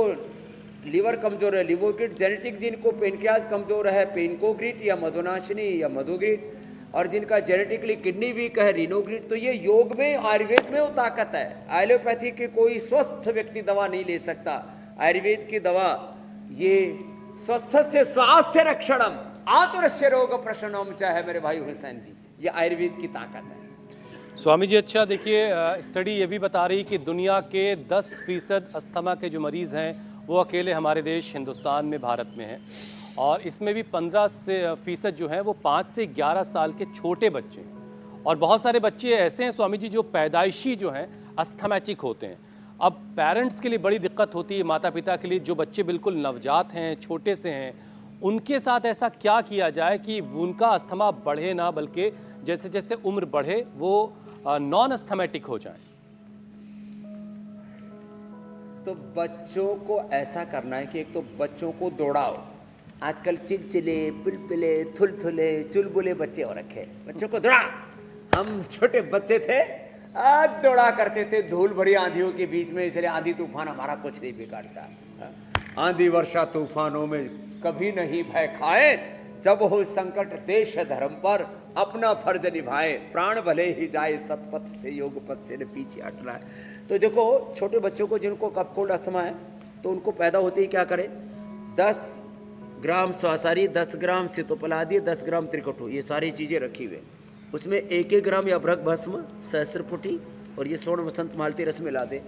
Speaker 3: लीवर कमजोर है लिवोग्रिड, जेनेटिक जिनको पेनक्रियाज कमजोर है पेनकोग्रिड या मधुनाशिनी या मधुग्रिड, और जिनका जेनेटिकली किडनी वीक है रीनोग्रिड। तो ये योग में आयुर्वेद में वो ताकत है। एलोपैथी के कोई स्वस्थ व्यक्ति दवा नहीं ले सकता, आयुर्वेद की दवा ये स्वस्थ से स्वास्थ्य रक्षणम आतुरस्य रोग प्रशमनम चाहे मेरे भाई हुसैन जी, ये आयुर्वेद की ताकत है।
Speaker 1: स्वामी जी अच्छा देखिए, स्टडी ये भी बता रही कि दुनिया के 10% अस्थमा के जो मरीज़ हैं वो अकेले हमारे देश हिंदुस्तान में भारत में हैं, और इसमें भी 15% जो हैं वो 5 से 11 साल के छोटे बच्चे हैं, और बहुत सारे बच्चे ऐसे हैं स्वामी जी जो पैदाइशी जो हैं अस्थमैटिक होते हैं। अब पेरेंट्स के लिए बड़ी दिक्कत होती है, माता पिता के लिए, जो बच्चे बिल्कुल नवजात हैं, छोटे से हैं, उनके साथ ऐसा क्या किया जाए कि उनका अस्थमा बढ़े ना, बल्कि जैसे जैसे उम्र बढ़े वो नॉन अस्थमैटिक हो जाए।
Speaker 3: तो बच्चों को ऐसा करना है कि एक तो बच्चों को दौड़ाओ। आजकल चिलचिले पिलपिले थुलथुले चुलबुले बच्चे हो रखे, बच्चों को दौड़ा। हम छोटे बच्चे थे आज दौड़ा करते थे धूल भरी आंधियों के बीच में, इसलिए आंधी तूफान हमारा कुछ नहीं बिगाड़ता। आंधी वर्षा तूफानों में कभी नहीं भय खाए, जब हो संकट देश धर्म पर अपना फर्ज निभाए, प्राण भले ही जाए सतपथ से योग पथ से न पीछे हटना है। तो देखो छोटे बच्चों को जिनको कफ कोल्ड अस्थमा है तो उनको पैदा होते ही क्या करें, 10 ग्राम स्वासारी, 10 ग्राम सितोपलादी, 10 ग्राम त्रिकटु, ये सारी चीज़ें रखी हुई, उसमें 1-1 ग्राम या अभ्रक भस्म, सहस्रपुटी और ये स्वर्ण वसंत मालती रस मिला दें,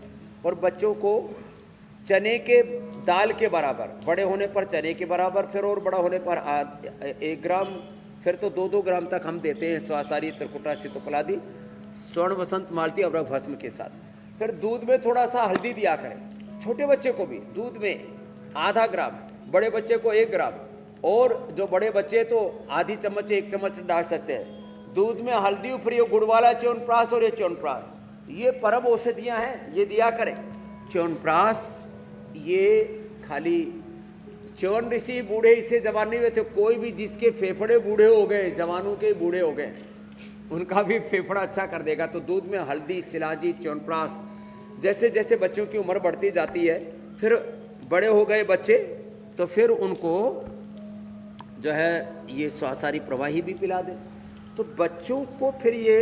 Speaker 3: और बच्चों को चने के दाल के बराबर, बड़े होने पर चने के बराबर, फिर और बड़ा होने पर 1 ग्राम, फिर तो 2-2 ग्राम तक हम देते हैं स्वासारी, त्रिकुटा, सितोपलादी, स्वर्ण वसंत मालती अभ्रक भस्म के साथ। फिर दूध में थोड़ा सा हल्दी दिया करें, छोटे बच्चे को भी दूध में आधा ग्राम, बड़े बच्चे को 1 ग्राम, और जो बड़े बच्चे तो आधी चम्मच 1 चम्मच डाल सकते हैं। दूध में हल्दी, फिर ये गुड़ वाला च्यवनप्राश और ये च्यवनप्राश, ये परम औषधियाँ हैं, ये दिया करें। च्यवनप्राश ये खाली च्यवन ऋषि बूढ़े इससे जवान नहीं हुए थे, कोई भी जिसके फेफड़े बूढ़े हो गए, जवानों के बूढ़े हो गए, उनका भी फेफड़ा अच्छा कर देगा। तो दूध में हल्दी, शिलाजी, च्यवनप्राश, जैसे जैसे बच्चों की उम्र बढ़ती जाती है, फिर बड़े हो गए बच्चे तो फिर उनको जो है ये स्वासारी प्रवाही भी पिला दें। तो बच्चों को फिर ये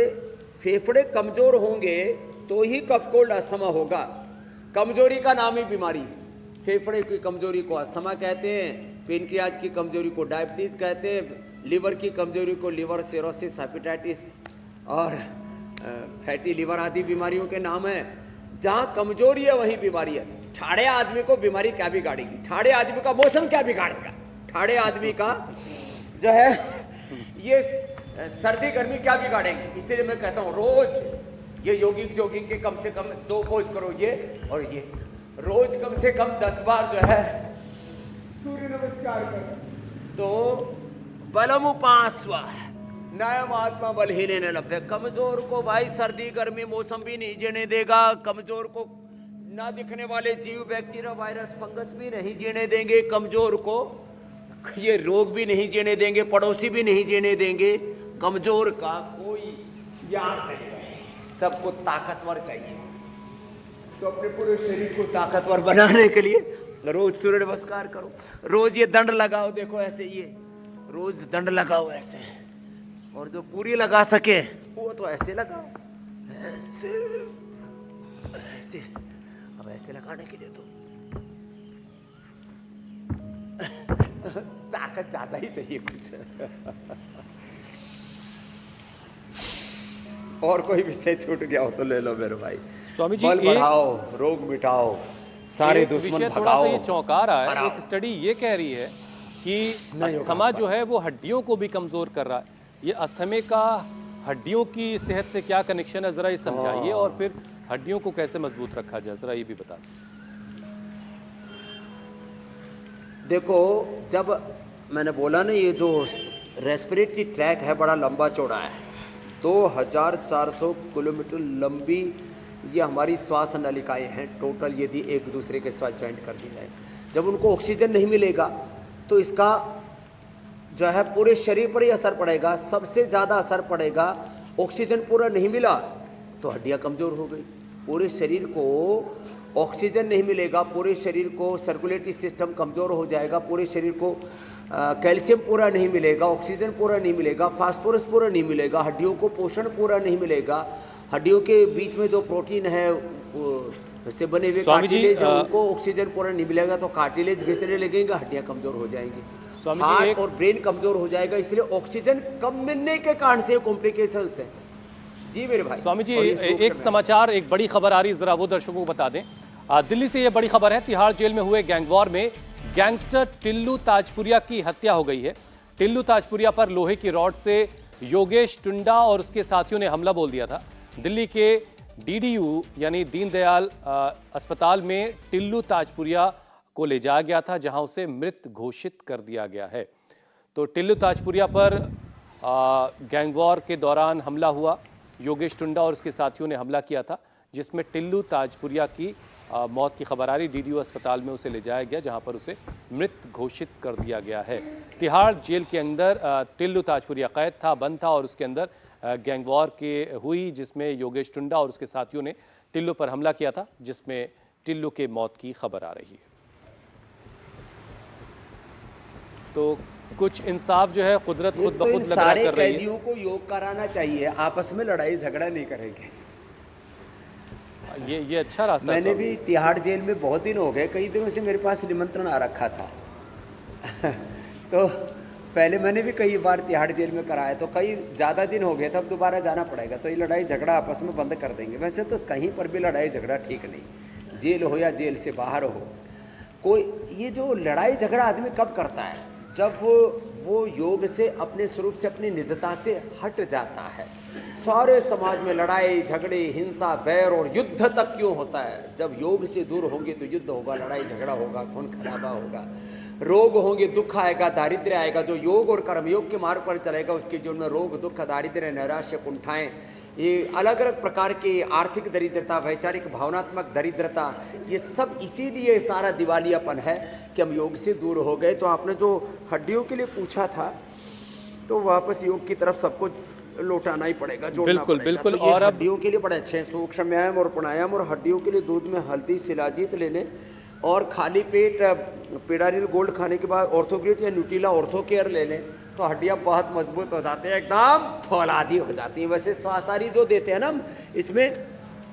Speaker 3: फेफड़े कमज़ोर होंगे तो ही कफ कोल्ड अस्थमा होगा। कमजोरी का नाम ही बीमारी है। फेफड़े की कमजोरी को अस्थमा कहते हैं, पेनक्रियाज की कमजोरी को डायबिटीज़ कहते हैं, लिवर की कमजोरी को लिवर सिरोसिस, हेपेटाइटिस और फैटी लिवर आदि बीमारियों के नाम हैं। जहाँ कमजोरी है वहीं बीमारी है। ठाड़े आदमी को बीमारी क्या बिगाड़ेगी, ठाड़े आदमी का मौसम क्या बिगाड़ेगा, ठाड़े आदमी का जो है ये सर्दी गर्मी क्या बिगाड़ेंगे। इसलिए मैं कहता हूँ रोज ये योगिक जोगिंग के कम से कम 2 पोज करो, ये और ये, रोज कम से कम 10 बार जो है सूर्य नमस्कार करो। तो बलम उपास्व नयम आत्मा बल ही लेने लगे। कमजोर को भाई सर्दी गर्मी मौसम भी नहीं जीने देगा, कमजोर को ना दिखने वाले जीव बैक्टीरिया वायरस फंगस भी नहीं जीने देंगे, कमजोर को ये रोग भी नहीं जीने देंगे, पड़ोसी भी नहीं जीने देंगे। कमजोर का कोई याद नहीं है, सबको ताकतवर चाहिए। तो अपने पूरे शरीर को ताकतवर बनाने के लिए रोज सूर्य नमस्कार करो, रोज ये दंड लगाओ, देखो ऐसे ये रोज दंड लगाओ ऐसे, और जो पूरी लगा सके वो तो ऐसे लगाओ, ऐसे ऐसे। अब ऐसे लगाने के लिए तो ताकत ज्यादा ही चाहिए कुछ। और कोई विषय छूट गया हो तो ले लो मेरे भाई।
Speaker 1: स्वामी जी
Speaker 3: बल बढ़ाओ, रोग मिटाओ, सारे दुश्मन भगाओ।
Speaker 1: ये चौंका रहा है, एक स्टडी ये कह रही है कि अस्थमा जो है वो हड्डियों को भी कमजोर कर रहा है। ये अस्थमे का हड्डियों की सेहत से क्या कनेक्शन है, जरा ये समझाइए, और फिर हड्डियों को कैसे मजबूत रखा जाए, जरा ये भी बता दीजिए।
Speaker 3: देखो जब मैंने बोला ना ये जो रेस्पिरेटरी ट्रैक है, बड़ा लंबा चौड़ा है, 2400 किलोमीटर लंबी ये हमारी श्वास नलिकाएं हैं टोटल। यदि एक दूसरे के साथ ज्वाइंट कर दी जाए, जब उनको ऑक्सीजन नहीं मिलेगा तो इसका जो है पूरे शरीर पर ही असर पड़ेगा। सबसे ज़्यादा असर पड़ेगा, ऑक्सीजन पूरा नहीं मिला तो हड्डियाँ कमज़ोर हो गई। पूरे शरीर को ऑक्सीजन नहीं मिलेगा, पूरे शरीर को सर्कुलेटरी सिस्टम कमज़ोर हो जाएगा, पूरे शरीर को कैल्शियम पूरा नहीं मिलेगा, ऑक्सीजन पूरा नहीं मिलेगा, फास्फोरस पूरा नहीं मिलेगा, हड्डियों को पोषण पूरा नहीं मिलेगा, हड्डियों के बीच में जो प्रोटीन है से बने हुए कार्टिलेज, उनको ऑक्सीजन पूरा नहीं मिलेगा तो कार्टिलेज घिसने लगेंगे, हड्डियां कमजोर हो जाएंगी, हार्ट और ब्रेन कमजोर हो जाएगा। इसलिए ऑक्सीजन कम मिलने के कारण से कॉम्प्लिकेशंस है। जी मेरे भाई।
Speaker 1: स्वामी जी, एक समाचार, एक बड़ी खबर आ रही है, जरा वो दर्शकों को बता दें। दिल्ली से ये बड़ी खबर है, तिहाड़ जेल में हुए गैंगवॉर में गैंगस्टर टिल्लू ताजपुरिया की हत्या हो गई है। टिल्लू ताजपुरिया पर लोहे की रॉड से योगेश टुंडा और उसके साथियों ने हमला बोल दिया था। दिल्ली के डीडीयू यानी दीनदयाल अस्पताल में टिल्लू ताजपुरिया को ले जाया गया था, जहां उसे मृत घोषित कर दिया गया है। तो टिल्लू ताजपुरिया पर गैंगवॉर के दौरान हमला हुआ, योगेश टुंडा और उसके साथियों ने हमला किया था, जिसमें टिल्लू ताजपुरिया की मौत की खबर आ रही। डीडीयू अस्पताल में उसे ले जाया गया, जहां पर उसे मृत घोषित कर दिया गया है। तिहाड़ जेल के अंदर टिल्लू ताजपुरिया कैद था, बंद था, और उसके अंदर गैंगवॉर के हुई, जिसमें योगेश टुंडा और उसके साथियों ने टिल्लू पर हमला किया था, जिसमें टिल्लू के मौत की खबर आ रही है। तो कुछ इंसाफ जो है कुदरत खुद ब खुद लगा कर रही है।
Speaker 3: कैदियों को योग कराना चाहिए, आपस में लड़ाई झगड़ा नहीं करेंगे।
Speaker 1: ये अच्छा रास्ता।
Speaker 3: मैंने भी तिहाड़ जेल में बहुत दिन हो गए, कई दिनों से मेरे पास निमंत्रण आ रखा था तो पहले मैंने भी कई बार तिहाड़ जेल में कराया, तो कई ज़्यादा दिन हो गए, तब दोबारा जाना पड़ेगा। तो ये लड़ाई झगड़ा आपस में बंद कर देंगे। वैसे तो कहीं पर भी लड़ाई झगड़ा ठीक नहीं, जेल हो या जेल से बाहर हो। कोई ये जो लड़ाई झगड़ा आदमी कब करता है, जब वो योग से, अपने स्वरूप से, अपनी निजता से हट जाता है। सारे समाज में लड़ाई झगड़े, हिंसा, बैर और युद्ध तक क्यों होता है? जब योग से दूर होंगे तो युद्ध होगा, लड़ाई झगड़ा होगा, खून खराबा होगा, रोग होंगे, दुख आएगा, दारिद्र्य आएगा। जो योग और कर्मयोग के मार्ग पर चलेगा उसके जीवन में रोग, दुख, दारिद्र्य, नैराश्य, कुंठाएं, ये अलग अलग प्रकार की आर्थिक दरिद्रता, वैचारिक भावनात्मक दरिद्रता, ये सब इसीलिए सारा दिवालियापन है कि हम योग से दूर हो गए। तो आपने जो हड्डियों के लिए पूछा था, तो वापस योग की तरफ सबको लौटाना ही पड़ेगा, जोड़ना
Speaker 1: बिल्कुल
Speaker 3: पड़ेगा।
Speaker 1: बिल्कुल।
Speaker 3: तो
Speaker 1: और
Speaker 3: हड्डियों के लिए बड़े अच्छे सूक्ष्म व्यायाम और प्राणायाम, और हड्डियों के लिए दूध में हल्दी, शिलाजीत लेने, और खाली पेट पेडारिल गोल्ड खाने के बाद ऑर्थोग्रेट या न्यूट्रीला ऑर्थो केयर ले लें, तो हड्डियाँ बहुत मजबूत हो जाती हैं, एकदम फौलादी हो जाती हैं। वैसे सासारी जो देते हैं ना, इसमें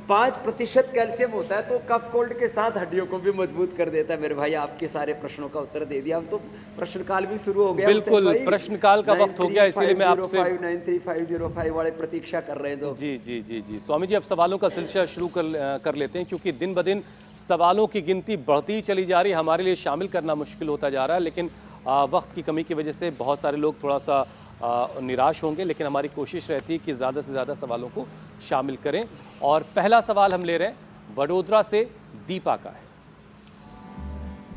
Speaker 3: 5% कैल्शियम होता है, तो कफ कोल्ड के साथ हड्डियों को भी मजबूत कर देता है। मेरे भाई, आपके सारे प्रश्नों का उत्तर दे दिया। अब तो प्रश्नकाल भी शुरू हो गया।
Speaker 1: बिल्कुल, प्रश्नकाल का वक्त हो गया, इसीलिए मैं आपसे
Speaker 3: 935005 वाले प्रतीक्षा कर रहे हैं। तो
Speaker 1: जी जी जी जी स्वामी जी, अब सवालों का सिलसिला शुरू कर लेते हैं, क्योंकि दिन ब दिन सवालों की गिनती बढ़ती चली जा रही है। हमारे लिए शामिल करना मुश्किल होता जा रहा है, लेकिन वक्त की कमी की वजह से बहुत सारे लोग थोड़ा सा निराश होंगे, लेकिन हमारी कोशिश रहती है कि ज़्यादा से ज़्यादा सवालों को शामिल करें। और पहला सवाल हम ले रहे हैं वडोदरा से, दीपा का है।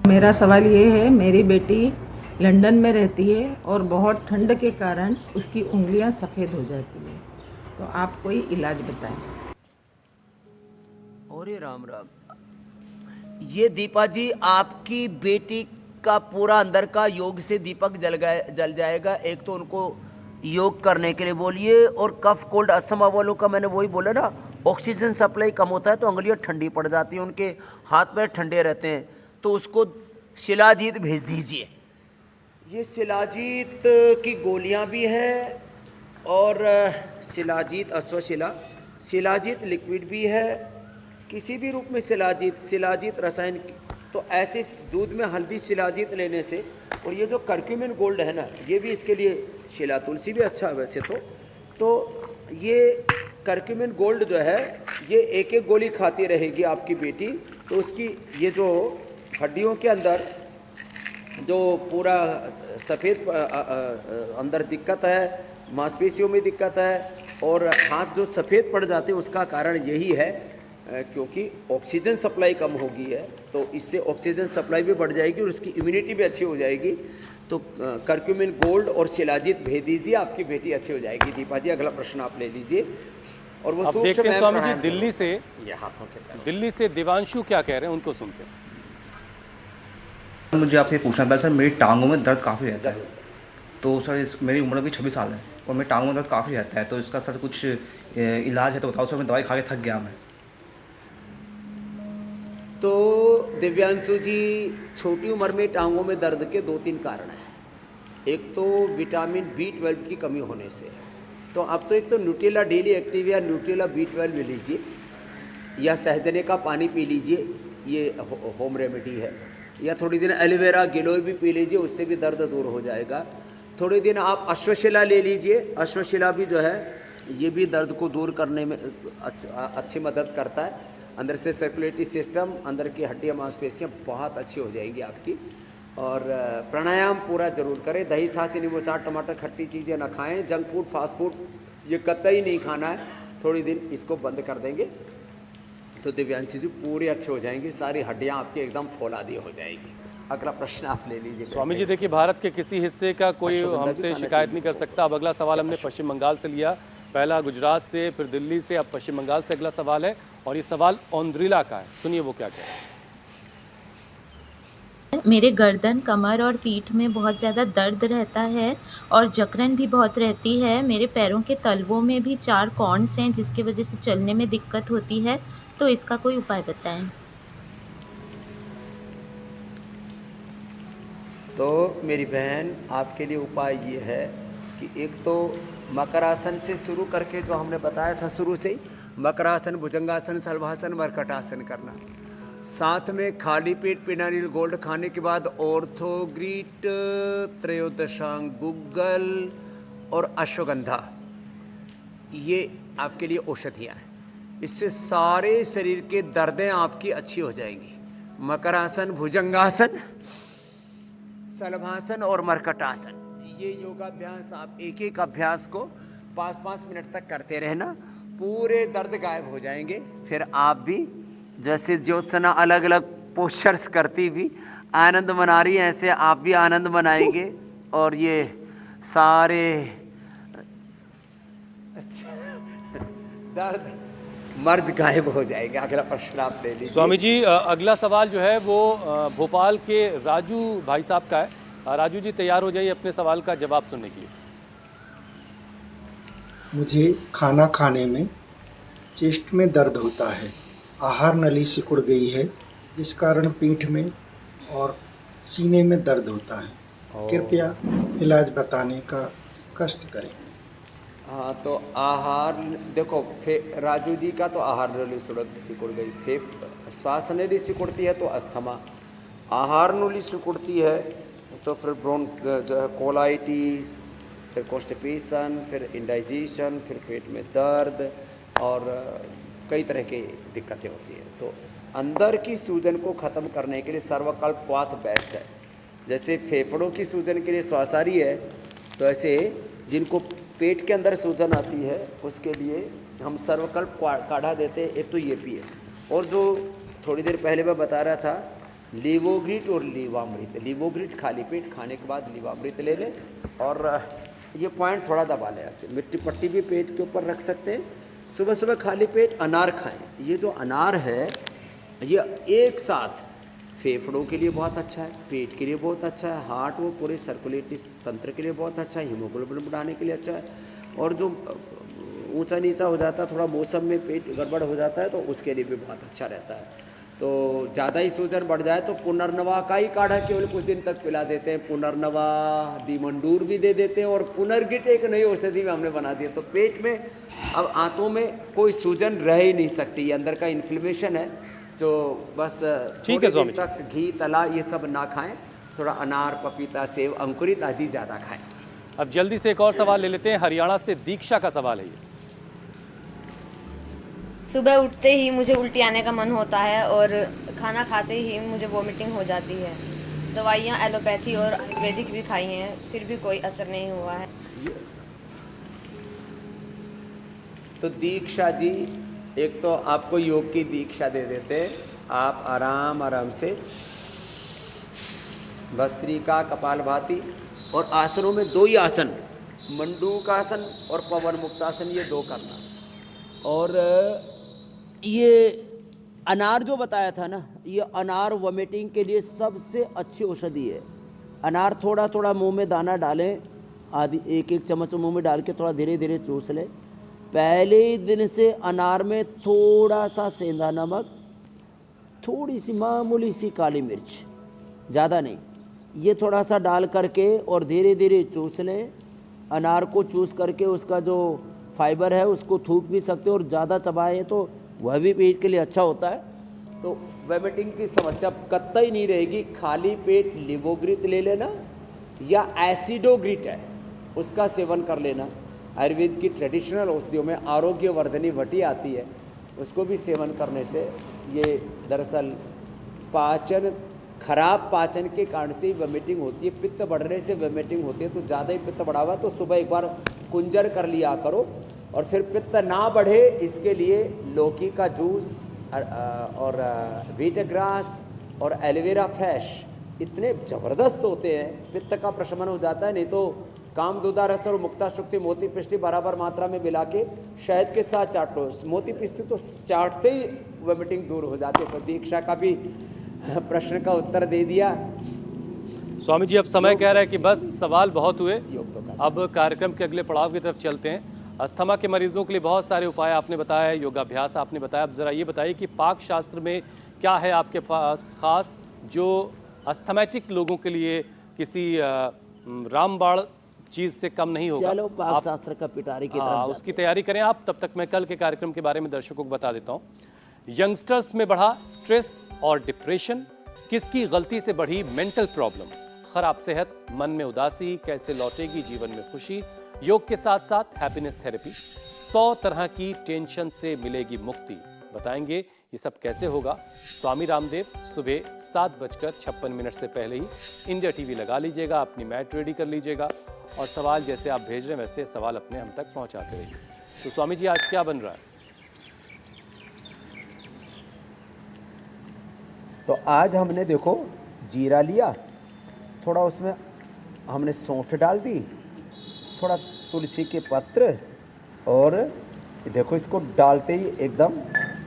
Speaker 5: मेरा सवाल ये है, मेरी बेटी लंदन में रहती है और बहुत ठंड के कारण उसकी उंगलियां सफ़ेद हो जाती है, तो आप कोई इलाज बताएं।
Speaker 3: अरे राम राम। ये दीपा जी, आपकी बेटी का पूरा अंदर का योग से दीपक जल जाएगा। एक तो उनको योग करने के लिए बोलिए, और कफ कोल्ड अस्थमा वालों का मैंने वही बोला ना, ऑक्सीजन सप्लाई कम होता है तो उंगलियां ठंडी पड़ जाती हैं, उनके हाथ पैर ठंडे रहते हैं, तो उसको शिलाजीत भेज दीजिए। ये शिलाजीत की गोलियां भी हैं, और शिलाजीत अश्वशिला, शिलाजीत लिक्विड भी है, किसी भी रूप में शिलाजीत रसायन। तो ऐसे दूध में हल्दी शिलाजीत लेने से, और ये जो कर्क्यूमिन गोल्ड है ना, ये भी इसके लिए, शिला तुलसी भी अच्छा है वैसे तो ये कर्क्यूमिन गोल्ड जो है, ये एक एक गोली खाती रहेगी आपकी बेटी, तो उसकी ये जो हड्डियों के अंदर जो पूरा सफ़ेद अंदर दिक्कत है, मांसपेशियों में दिक्कत है, और हाथ जो सफ़ेद पड़ जाते हैं, उसका कारण यही है क्योंकि ऑक्सीजन सप्लाई कम होगी है। तो इससे ऑक्सीजन सप्लाई भी बढ़ जाएगी और उसकी इम्यूनिटी भी अच्छी हो जाएगी। तो करक्यूमिन गोल्ड और शिलाजीत भेज दीजिए, आपकी बेटी अच्छी हो जाएगी। दीपा जी अगला प्रश्न आप ले लीजिए। और वो
Speaker 1: अब
Speaker 3: सूक्ष्म
Speaker 1: देखते हैं
Speaker 3: एवं
Speaker 1: स्वामी जी
Speaker 3: प्राणायाम
Speaker 1: दिल्ली से,
Speaker 3: ये हाथों के पैरों।
Speaker 1: दिल्ली से दिवांशु क्या कह रहे हैं, उनको सुनते हैं।
Speaker 6: मुझे आपसे पूछना था सर, मेरी टांगों में दर्द काफ़ी रहता है। तो सर मेरी उम्र भी 26 साल है और मेरी टांगों में दर्द काफ़ी रहता है, तो इसका सर कुछ इलाज है तो बताओ सर, मैं दवाई खा के थक गया मैं।
Speaker 3: तो दिव्यांशु जी, छोटी उम्र में टांगों में दर्द के 2-3 कारण हैं। एक तो विटामिन B12 की कमी होने से, तो अब तो एक तो न्यूट्रेला डेली एक्टिव या न्यूट्रेला B12 ले लीजिए, या सहजने का पानी पी लीजिए, ये होम रेमेडी है। या थोड़ी दिन एलोवेरा गिलोय भी पी लीजिए, उससे भी दर्द दूर हो जाएगा। थोड़े दिन आप अश्वशिला ले लीजिए, अश्वशिला भी जो है ये भी दर्द को दूर करने में अच्छी मदद करता है। अंदर से सर्कुलेटरी सिस्टम, अंदर की हड्डियाँ मांसपेशियाँ बहुत अच्छी हो जाएंगी आपकी। और प्राणायाम पूरा जरूर करें। दही छाछ नींबू चाट टमाटर खट्टी चीज़ें ना खाएं। जंक फूड फास्ट फूड ये कतई नहीं खाना है। थोड़ी दिन इसको बंद कर देंगे तो दिव्यांशी जी पूरे अच्छे हो जाएंगे, सारी हड्डियाँ आपकी एकदम फौलादी हो जाएगी। अगला प्रश्न आप ले लीजिए।
Speaker 1: स्वामी जी देखिए, भारत के किसी हिस्से का कोई
Speaker 3: अश्वगंधा भी
Speaker 1: हमसे
Speaker 3: खाना
Speaker 1: शिकायत
Speaker 3: चाहिए।
Speaker 1: नहीं कर सकता। अब अगला सवाल हमने पश्चिम बंगाल से लिया, पहला गुजरात से, फिर दिल्ली से, अब पश्चिम बंगाल से अगला सवाल है और ये सवाल औंद्रिला का है। सुनिए वो क्या कह रहे हैं।
Speaker 7: मेरे गर्दन, कमर और पीठ में बहुत ज़्यादा दर्द रहता है और जकड़न भी बहुत रहती है। मेरे पैरों के तलवों में भी 4 कॉर्न्स हैं जिसकी वजह से चलने में दिक्कत होती है, तो इसका कोई उपाय बताएं।
Speaker 3: तो मेरी बहन, आपके लिए उपाय ये है कि एक तो मकरासन से शुरू करके, जो हमने बताया था शुरू से ही, मकरासन, भुजंगासन, शलभासन, मरकटासन करना। साथ में खाली पेट पिनानिल गोल्ड खाने के बाद ऑर्थोग्रीट, त्रयोदशांग गुग्गल और अश्वगंधा, ये आपके लिए औषधियाँ हैं। इससे सारे शरीर के दर्दें आपकी अच्छी हो जाएंगी। मकरासन, भुजंगासन, शलभासन और मरकटासन, ये योगाभ्यास आप एक एक अभ्यास को 5-5 मिनट तक करते रहना, पूरे दर्द गायब हो जाएंगे। फिर आप भी जैसे ज्योत्सना अलग अलग पोस्चर्स करती भी आनंद मना रही है, ऐसे आप भी आनंद मनाएंगे और ये सारे अच्छा दर्द मर्ज गायब हो जाएंगे। अगला प्रश्न आप ले लीजिए।
Speaker 1: स्वामी जी अगला सवाल जो है वो भोपाल के राजू भाई साहब का है। राजू जी तैयार हो जाइए अपने सवाल का जवाब सुनने के लिए।
Speaker 8: मुझे खाना खाने में चेस्ट में दर्द होता है, आहार नली सिकुड़ गई है जिस कारण पीठ में और सीने में दर्द होता है। कृपया इलाज बताने का कष्ट करें।
Speaker 3: हाँ, तो आहार देखो, राजू जी का तो आहार नली सिकुड़ गई, श्वास नली सिकुड़ती है तो अस्थमा, आहार नली सिकुड़ती है तो फिर ब्रोन जो है कोलाइटिस, फिर कॉन्स्टिपेशन, फिर इंडाइजेशन, फिर पेट में दर्द और कई तरह की दिक्कतें होती हैं। तो अंदर की सूजन को ख़त्म करने के लिए सर्वकल्प क्वाथ बेस्ट है। जैसे फेफड़ों की सूजन के लिए श्वासारी है, तो ऐसे जिनको पेट के अंदर सूजन आती है उसके लिए हम सर्वकल्प काढ़ा देते हैं। एक तो ये पिए, और जो थोड़ी देर पहले मैं बता रहा था, लीवोग्रिट और लीवामृत। लीवोग्रिट खाली पेट खाने के बाद लीवामृत ले लें, और ये पॉइंट थोड़ा दबा लें ऐसे। मिट्टी पट्टी भी पेट के ऊपर रख सकते हैं। सुबह सुबह खाली पेट अनार खाएं। ये जो अनार है ये एक साथ फेफड़ों के लिए बहुत अच्छा है, पेट के लिए बहुत अच्छा है, हार्ट वो पूरे सर्कुलेटरी तंत्र के लिए बहुत अच्छा है, हीमोग्लोबिन बढ़ाने के लिए अच्छा है। और जो ऊंचा नीचा हो जाता है, थोड़ा मौसम में पेट गड़बड़ हो जाता है, तो उसके लिए भी बहुत अच्छा रहता है। तो ज़्यादा ही सूजन बढ़ जाए तो पुनर्नवा का ही काढ़ा केवल कुछ दिन तक पिला देते हैं। पुनर्नवा, डीमंडूर भी दे देते हैं, और पुनर्गिट एक नई औषधि में हमने बना दिया। तो पेट में अब आंतों में कोई सूजन रह ही नहीं सकती। ये अंदर का इन्फ्लेमेशन है, जो बस
Speaker 1: ठीक है स्वामी
Speaker 3: तक घी तला ये सब ना खाएं, थोड़ा अनार, पपीता, सेब, अंकुरित आदि ज़्यादा खाएं।
Speaker 1: अब जल्दी से एक और सवाल ले लेते हैं। हरियाणा से दीक्षा का सवाल है ये।
Speaker 9: सुबह उठते ही मुझे उल्टी आने का मन होता है और खाना खाते ही मुझे वॉमिटिंग हो जाती है। दवाइयाँ एलोपैथी और आयुर्वेदिक भी खाई हैं, फिर भी कोई असर नहीं हुआ है।
Speaker 3: तो दीक्षा जी, एक तो आपको योग की दीक्षा दे देते हैं। आप आराम आराम से भस्त्रिका, कपालभाति। और आसनों में 2 ही आसन, मंडूकासन और पवन मुक्तासन, ये 2 करना। और ये अनार जो बताया था ना, ये अनार वोमिटिंग के लिए सबसे अच्छी औषधि है। अनार थोड़ा थोड़ा मुंह में दाना डालें, आदि 1-1 चम्मच मुंह में डाल के थोड़ा धीरे धीरे चूस लें। पहले ही दिन से अनार में थोड़ा सा सेंधा नमक, थोड़ी सी मामूली सी काली मिर्च, ज़्यादा नहीं, ये थोड़ा सा डाल करके और धीरे धीरे चूस लें। अनार को चूस करके उसका जो फाइबर है उसको थूक भी सकते हो, और ज़्यादा चबाएं तो वह भी पेट के लिए अच्छा होता है। तो वोमिटिंग की समस्या कतई नहीं रहेगी। खाली पेट लिवोग्रिट ले लेना या एसिडोग्रिट है उसका सेवन कर लेना। आयुर्वेद की ट्रेडिशनल औषधियों में आरोग्य वर्धनी वटी आती है, उसको भी सेवन करने से ये दरअसल पाचन, खराब पाचन के कारण से वोमिटिंग होती है। पित्त बढ़ने से वोमिटिंग होती है। तो ज़्यादा ही पित्त बढ़ा हुआ तो सुबह एक बार कुंजर कर लिया करो। और फिर पित्त ना बढ़े इसके लिए लौकी का जूस और व्हीट ग्रास और एलोवेरा फ्रेश इतने ज़बरदस्त होते हैं, पित्त का प्रशमन हो जाता है। नहीं तो कामदूधा रस और मुक्ता शुक्ति मोती पिष्टी बराबर मात्रा में मिला के शहद के साथ चाट लो। मोती पिष्टी तो चाटते ही वोमिटिंग दूर हो जाती है। तो दीक्षा का भी प्रश्न का उत्तर दे दिया।
Speaker 1: स्वामी जी अब समय कह रहा है कि बस सवाल बहुत हुए, अब कार्यक्रम के अगले पड़ाव की तरफ चलते हैं। अस्थमा के मरीजों के लिए बहुत सारे उपाय आपने बताया, योगाभ्यास आपने बताया। अब ज़रा ये बताइए कि पाक शास्त्र में क्या है आपके पास खास जो अस्थमैटिक लोगों के लिए किसी रामबाण चीज़ से कम नहीं होगा।
Speaker 3: चलो पाक शास्त्र का पिटारी की तरफ
Speaker 1: उसकी तैयारी करें आप, तब तक मैं कल के कार्यक्रम के बारे में दर्शकों को बता देता हूँ। यंगस्टर्स में बढ़ा स्ट्रेस और डिप्रेशन, किसकी गलती से बढ़ी मेंटल प्रॉब्लम, खराब सेहत, मन में उदासी, कैसे लौटेगी जीवन में खुशी, योग के साथ साथ हैप्पीनेस थेरेपी, 100 तरह की टेंशन से मिलेगी मुक्ति। बताएंगे ये सब कैसे होगा। स्वामी रामदेव सुबह 7:56 से पहले ही इंडिया टीवी लगा लीजिएगा, अपनी मैट रेडी कर लीजिएगा और सवाल जैसे आप भेज रहे हैं वैसे सवाल अपने हम तक पहुंचाते रहिए। तो स्वामी जी आज क्या बन रहा है?
Speaker 3: तो आज हमने देखो जीरा लिया, थोड़ा उसमें हमने सौंठ डाल दी, थोड़ा तुलसी के पत्र, और देखो इसको डालते ही एकदम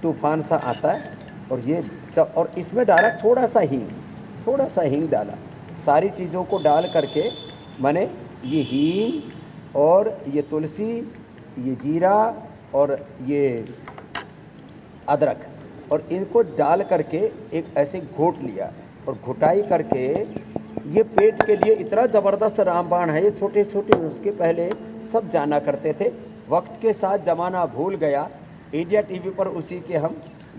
Speaker 3: तूफान सा आता है। और ये जब और इसमें डाला थोड़ा सा हींग डाला। सारी चीज़ों को डाल करके मैंने ये हींग और ये तुलसी, ये जीरा और ये अदरक, और इनको डाल करके एक ऐसे घोट लिया और घुटाई करके, ये पेट के लिए इतना ज़बरदस्त रामबाण है। ये छोटे छोटे नुस्खे पहले सब जाना करते थे, वक्त के साथ ज़माना भूल गया। इंडिया टीवी पर उसी के हम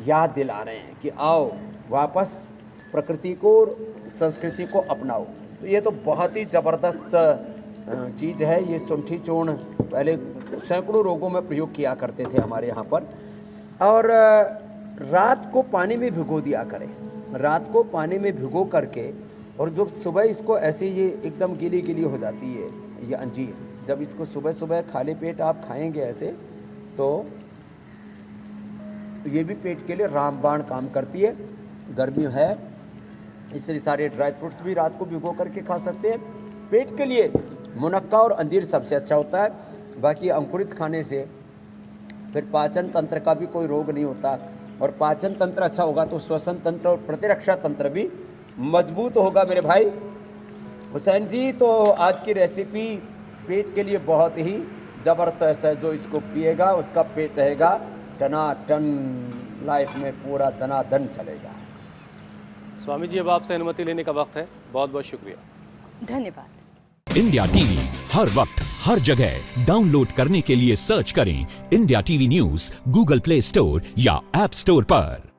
Speaker 3: याद दिला रहे हैं कि आओ वापस प्रकृति को, संस्कृति को अपनाओ। तो ये तो बहुत ही ज़बरदस्त चीज़ है। ये शुंठी चूर्ण पहले सैकड़ों रोगों में प्रयोग किया करते थे हमारे यहाँ पर। और रात को पानी में भिगो दिया करें, रात को पानी में भिगो करके, और जब सुबह इसको ऐसे ये एकदम गीली गीली हो जाती है ये अंजीर, जब इसको सुबह सुबह खाली पेट आप खाएंगे ऐसे, तो ये भी पेट के लिए रामबाण काम करती है। गर्मी है इसलिए सारे ड्राई फ्रूट्स भी रात को भिगो करके खा सकते हैं। पेट के लिए मुनक्का और अंजीर सबसे अच्छा होता है। बाकी अंकुरित खाने से फिर पाचन तंत्र का भी कोई रोग नहीं होता, और पाचन तंत्र अच्छा होगा तो श्वसन तंत्र और प्रतिरक्षा तंत्र भी मजबूत होगा। मेरे भाई हुसैन जी, तो आज की रेसिपी पेट के लिए बहुत ही ज़बरदस्त है। जो इसको पिएगा उसका पेट रहेगा टनाटन, लाइफ में पूरा दनादन चलेगा।
Speaker 1: स्वामी जी अब आपसे अनुमति लेने का वक्त है, बहुत बहुत शुक्रिया।
Speaker 2: धन्यवाद।
Speaker 10: इंडिया टीवी हर वक्त हर जगह डाउनलोड करने के लिए सर्च करें India TV news Google play store या ऐप स्टोर पर।